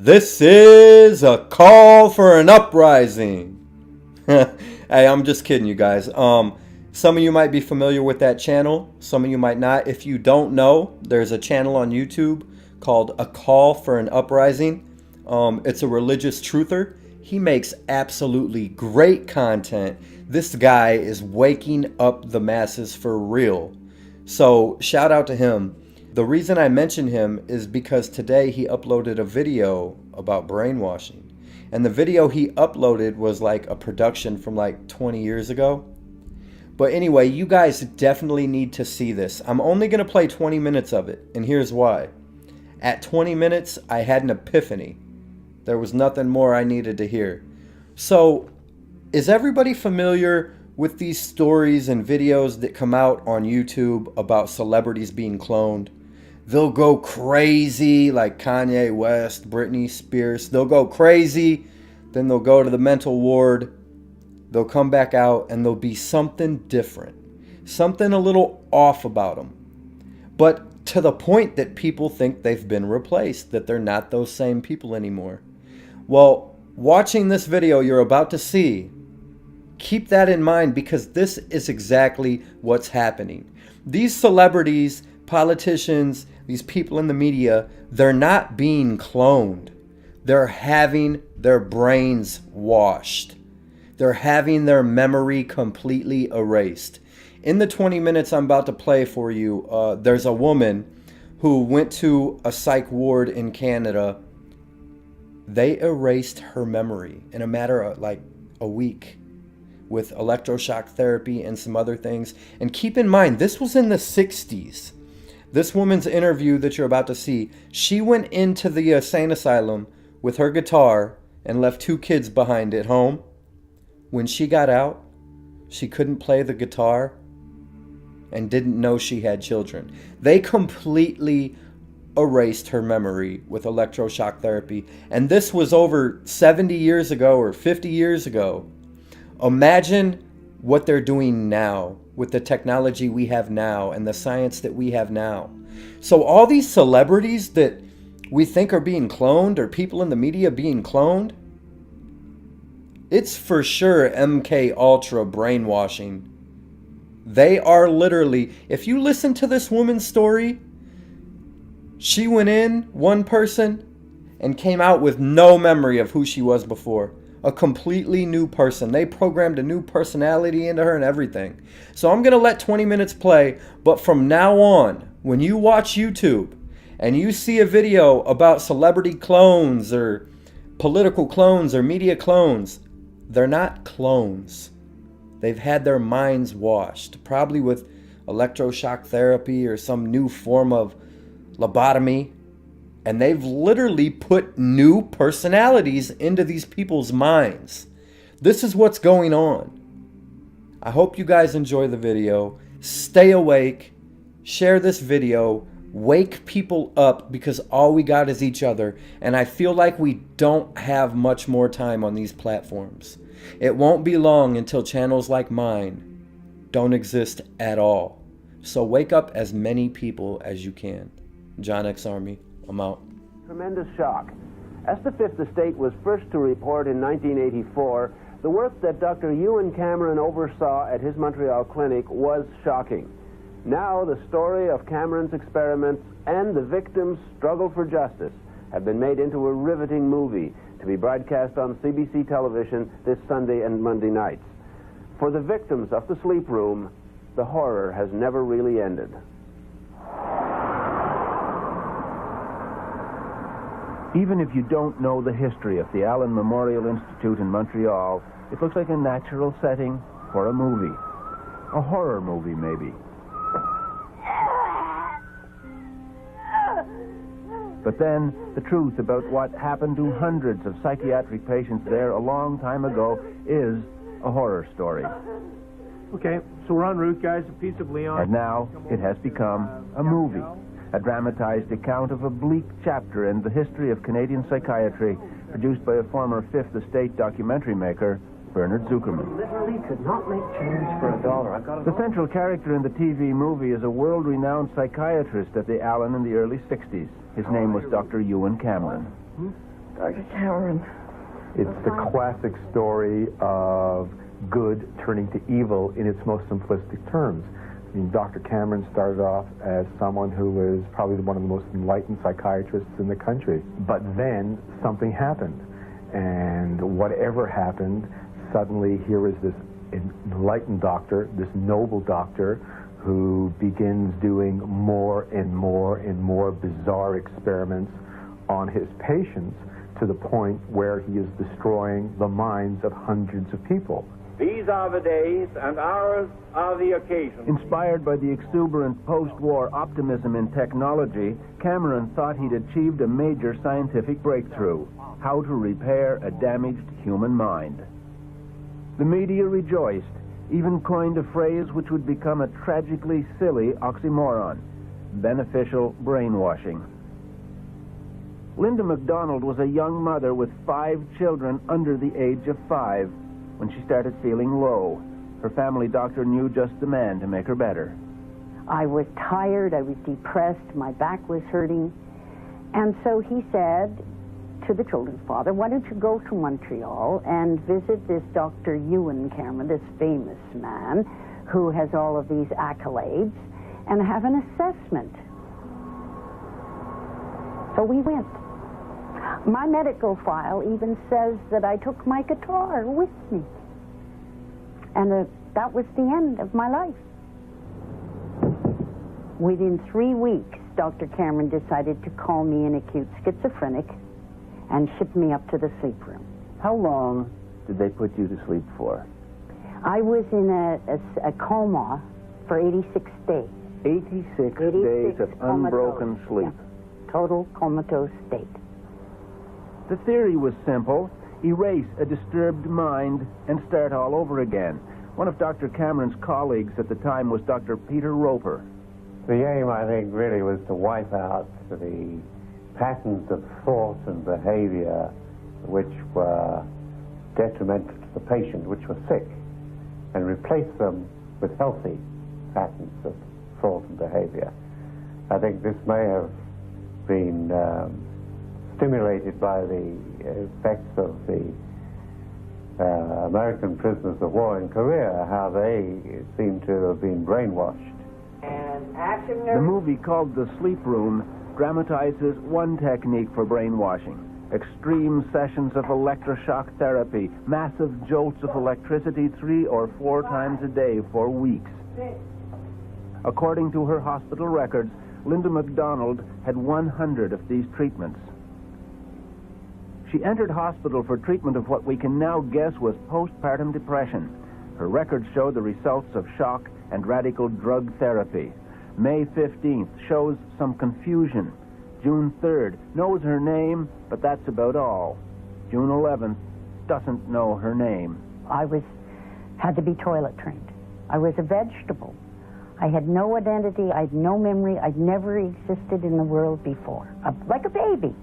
This is a call for an uprising. Hey, I'm just kidding, you guys. Some of you might be familiar with that channel. Some of you might not. If you don't know, there's a channel on YouTube called A Call for an Uprising. It's a religious truther. He makes absolutely great content. This guy is waking up the masses for real. So shout out to him. The reason I mention him is because today he uploaded a video about brainwashing. And the video he uploaded was like a production from like 20 years ago. But anyway, you guys definitely need to see this. I'm only going to play 20 minutes of it, and here's why. At 20 minutes, I had an epiphany. There was nothing more I needed to hear. So, is everybody familiar with these stories and videos that come out on YouTube about celebrities being cloned? They'll go crazy, like Kanye West, Britney Spears. They'll go crazy, then they'll go to the mental ward. They'll come back out and there'll be something different, something a little off about them. But to the point that people think they've been replaced, that they're not those same people anymore. Well, watching this video you're about to see, keep that in mind because this is exactly what's happening. These celebrities, politicians, these people in the media, they're not being cloned. They're having their brains washed. They're having their memory completely erased. In the 20 minutes I'm about to play for you, there's a woman who went to a psych ward in Canada. They erased her memory in a matter of like a week with electroshock therapy and some other things. And keep in mind, this was in the 60s. This woman's interview that you're about to see, she went into the insane asylum with her guitar and left 2 kids behind at home. When she got out, she couldn't play the guitar and didn't know she had children. They completely erased her memory with electroshock therapy. And this was over 70 years ago or 50 years ago. Imagine what they're doing now with the technology we have now and the science that we have now. So all these celebrities that we think are being cloned or people in the media being cloned, it's for sure MK Ultra brainwashing. They are literally, if you listen to this woman's story, she went in, one person, and came out with no memory of who she was before. A completely new person. They programmed a new personality into her and everything. So I'm going to let 20 minutes play, but from now on, when you watch YouTube and you see a video about celebrity clones or political clones or media clones, they're not clones. They've had their minds washed, probably with electroshock therapy or some new form of lobotomy. And they've literally put new personalities into these people's minds. This is what's going on. I hope you guys enjoy the video. Stay awake. Share this video. Wake people up because all we got is each other. And I feel like we don't have much more time on these platforms. It won't be long until channels like mine don't exist at all. So wake up as many people as you can. John X Army. I'm out. Tremendous shock. As the Fifth Estate was first to report in 1984, the work that Dr. Ewan Cameron oversaw at his Montreal clinic was shocking. Now the story of Cameron's experiments and the victims' struggle for justice have been made into a riveting movie to be broadcast on CBC television this Sunday and Monday nights. For the victims of the sleep room, the horror has never really ended. Even if you don't know the history of the Allen Memorial Institute in Montreal, it looks like a natural setting for a movie. A horror movie, maybe. But then, the truth about what happened to hundreds of psychiatric patients there a long time ago is a horror story. Okay, so we're en route, guys. A piece of Leon. And now, it has become a movie. A dramatized account of a bleak chapter in the history of Canadian psychiatry, produced by a former Fifth Estate documentary maker, Bernard Zuckerman. Literally could not make change for $1. The central character in the TV movie is a world-renowned psychiatrist at the Allen in the early 60s. His name was Dr. Ewan Cameron. Dr. Cameron. It's the classic story of good turning to evil in its most simplistic terms. I mean, Dr. Cameron started off as someone who was probably one of the most enlightened psychiatrists in the country. But then something happened. And whatever happened, suddenly here is this enlightened doctor, this noble doctor, who begins doing more and more and more bizarre experiments on his patients to the point where he is destroying the minds of hundreds of people. These are the days, and ours are the occasions. Inspired by the exuberant post-war optimism in technology, Cameron thought he'd achieved a major scientific breakthrough: how to repair a damaged human mind. The media rejoiced, even coined a phrase which would become a tragically silly oxymoron: beneficial brainwashing. Linda MacDonald was a young mother with 5 children under the age of 5 when she started feeling low. Her family doctor knew just the man to make her better. I was tired, I was depressed, my back was hurting, and so he said to the children's father, why don't you go to Montreal and visit this Dr. Ewan Cameron, this famous man who has all of these accolades, and have an assessment. So we went. My medical file even says that I took my guitar with me. And that was the end of my life. Within 3 weeks, Dr. Cameron decided to call me an acute schizophrenic and ship me up to the sleep room. How long did they put you to sleep for? I was in a coma for 86 days. 86 days of unbroken sleep. Yeah. Total comatose state. The theory was simple: erase a disturbed mind and start all over again. One of Dr. Cameron's colleagues at the time was Dr. Peter Roper. The aim, I think, really was to wipe out the patterns of thought and behavior which were detrimental to the patient, which were sick, and replace them with healthy patterns of thought and behavior. I think this may have been stimulated by the effects of the American prisoners of war in Korea, how they seem to have been brainwashed. The movie, called The Sleep Room, dramatizes one technique for brainwashing: extreme sessions of electroshock therapy, massive jolts of electricity 3 or 4 times a day for weeks. According to her hospital records, Linda MacDonald had 100 of these treatments. She entered hospital for treatment of what we can now guess was postpartum depression. Her records show the results of shock and radical drug therapy. May 15th shows some confusion. June 3rd knows her name, but that's about all. June 11th doesn't know her name. I had to be toilet trained. I was a vegetable. I had no identity, I had no memory, I'd never existed in the world before. Like a baby.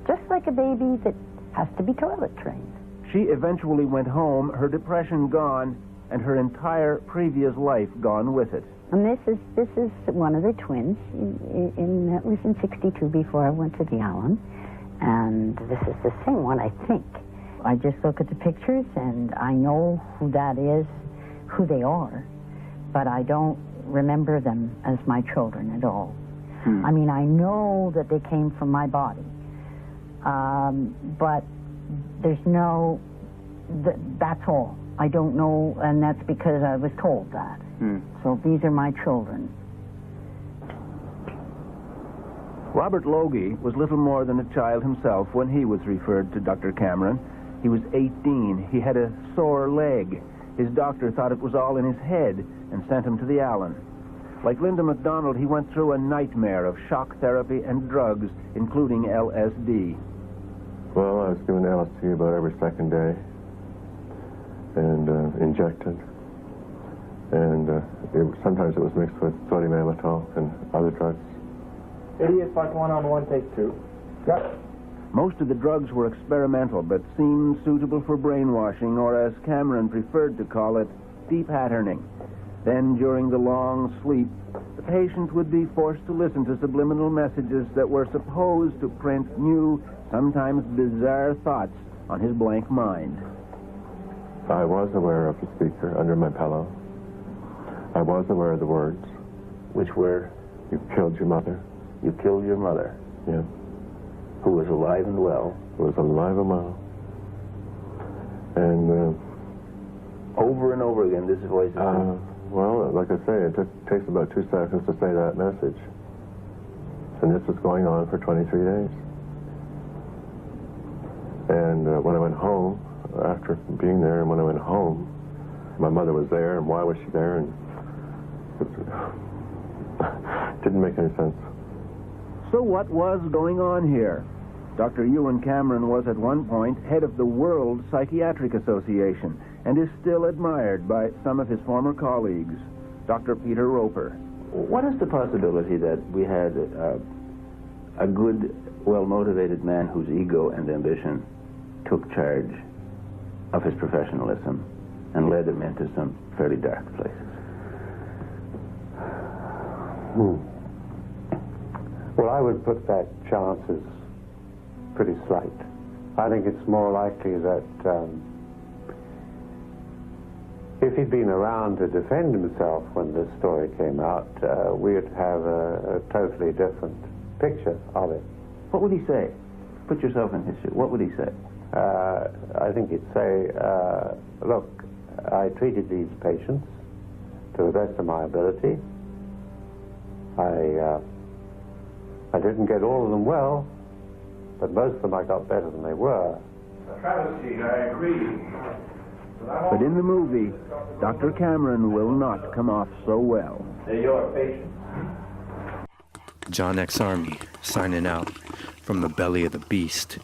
Just like a baby that has to be toilet trained. She eventually went home, her depression gone, and her entire previous life gone with it. And this is one of the twins. That was in '62 before I went to the Allen. And this is the same one, I think. I just look at the pictures and I know who that is, who they are, but I don't remember them as my children at all. I mean, I know that they came from my body. But there's no, that's all. I don't know, and that's because I was told that. So these are my children. Robert Logie was little more than a child himself when he was referred to Dr. Cameron. He was 18. He had a sore leg. His doctor thought it was all in his head and sent him to the Allen. Like Linda MacDonald, he went through a nightmare of shock therapy and drugs, including LSD. Well, I was given LSD about every second day and injected. And sometimes it was mixed with sodium amytal and other drugs. Idiot, like 1-on-1, take 2. Got it. Most of the drugs were experimental, but seemed suitable for brainwashing, or as Cameron preferred to call it, de-patterning. Then, during the long sleep, the patient would be forced to listen to subliminal messages that were supposed to print new, sometimes bizarre thoughts on his blank mind. I was aware of the speaker under my pillow. I was aware of the words. Which were, You killed your mother. you killed your mother, Yeah. who was alive and well. It was alive and well. And, Over and over again, this voice is well, like I say, it just takes about 2 seconds to say that message. And this was going on for 23 days. And when I went home, after being there, and when I went home, my mother was there, and why was she there? And it didn't make any sense. So what was going on here? Dr. Ewan Cameron was at one point head of the World Psychiatric Association and is still admired by some of his former colleagues. Dr. Peter Roper. What is the possibility that we had a good, well-motivated man whose ego and ambition took charge of his professionalism and led him into some fairly dark places? Well, I would put that chance as pretty slight. I think it's more likely that if he'd been around to defend himself when this story came out, we'd have a totally different picture of it. What would he say? Put yourself in his shoes. What would he say? I think he'd say, look, I treated these patients to the best of my ability. I didn't get all of them well, but most of them I got better than they were. Travesty, I agree. But in the movie, Dr. Cameron will not come off so well. They're your patients. John X. Army signing out from the belly of the beast.